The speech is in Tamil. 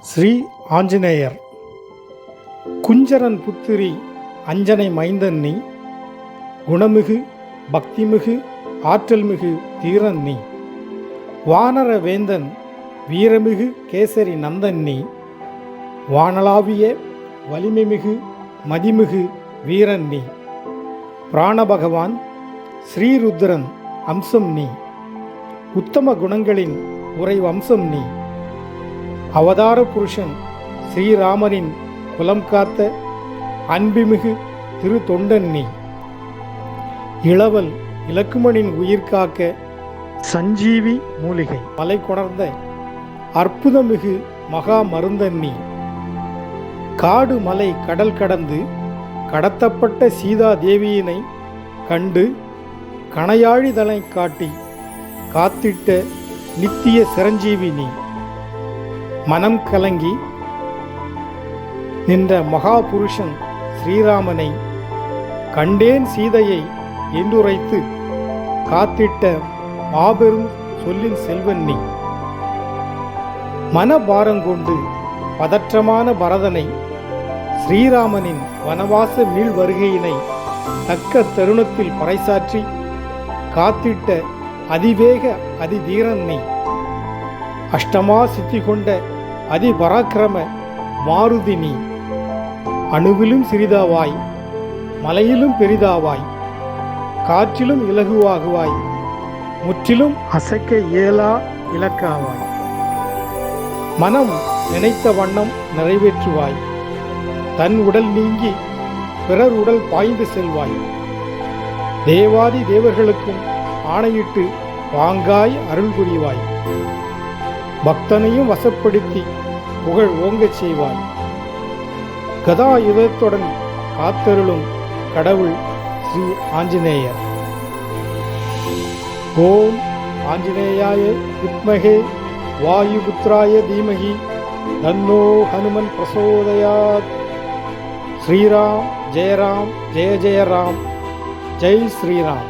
ஸ்ரீ ஆஞ்சநேயர். குஞ்சரன் புத்திரி அஞ்சனை மைந்தன் நீ, குணமிகு பக்திமிகு ஆற்றல்மிகு தீரன் நீ, வானர வேந்தன் வீரமிகு கேசரி நந்தன் நீ, வானளாவிய வலிமைமிகு மதிமிகு வீரன் நீ, பிராணபகவான் ஸ்ரீருத்ரன் அம்சம் நீ, உத்தம குணங்களின் உரை வம்சம் நீ, அவதார புருஷன் ஸ்ரீராமனின் குலம் காத்த அன்பிமிகு திரு தொண்டன் நீ, இளவல் இலக்குமனின் உயிர் காக்க சஞ்சீவி மூலிகை மலை கொணர்ந்த அற்புதமிகு மகா மருந்தன் நீ, காடு மலை கடல் கடந்து கடத்தப்பட்ட சீதா தேவியினை கண்டு கணையாழிதலை காட்டி காத்திட்ட நித்திய சிரஞ்சீவி நீ, மனம் கலங்கி நின்ற மகாபுருஷன் ஸ்ரீராமனை கண்டேன் சீதையை என்றுரைத்து காத்திட்ட மாபெரும் சொல்லின் செல்வன் நீ, மனபாரங்கொண்டு பதற்றமான பரதனை ஸ்ரீராமனின் வனவாச மீள் வருகையினை தக்க தருணத்தில் பறைசாற்றி காத்திட்ட அதிவேக அதிதீரன் நீ, அஷ்டமா சித்தி கொண்ட அதிபராக்கிரம மாருதி நீ, அணுவிலும் சிறிதாவாய் மலையிலும் பெரிதாவாய் காற்றிலும் இலகுவாகுவாய் முற்றிலும் அசைக்க இயலா இலக்காவாய், மனம் நினைத்த வண்ணம் நிறைவேற்றுவாய், தன் உடல் நீங்கி பிறர் உடல் பாய்ந்து செல்வாய், தேவாதி தேவர்களுக்கும் ஆணையிட்டு பாங்காய் அருள் புரிவாய், பக்தனையும் வசப்படுத்தி புகழ் ஓங்கச் செய்வாய், கதாயுதத்துடன் காத்தருளும் கடவுள் ஸ்ரீ ஆஞ்சநேயர். ஓம் ஆஞ்சநேயாய வித்மஹே வாயுபுத்ராய தீமஹி தன்னோ ஹனுமன் பிரசோதயாத். ஸ்ரீராம் ஜெய ராம் ஜெய ஜெய ராம், ஜெய் ஸ்ரீராம்.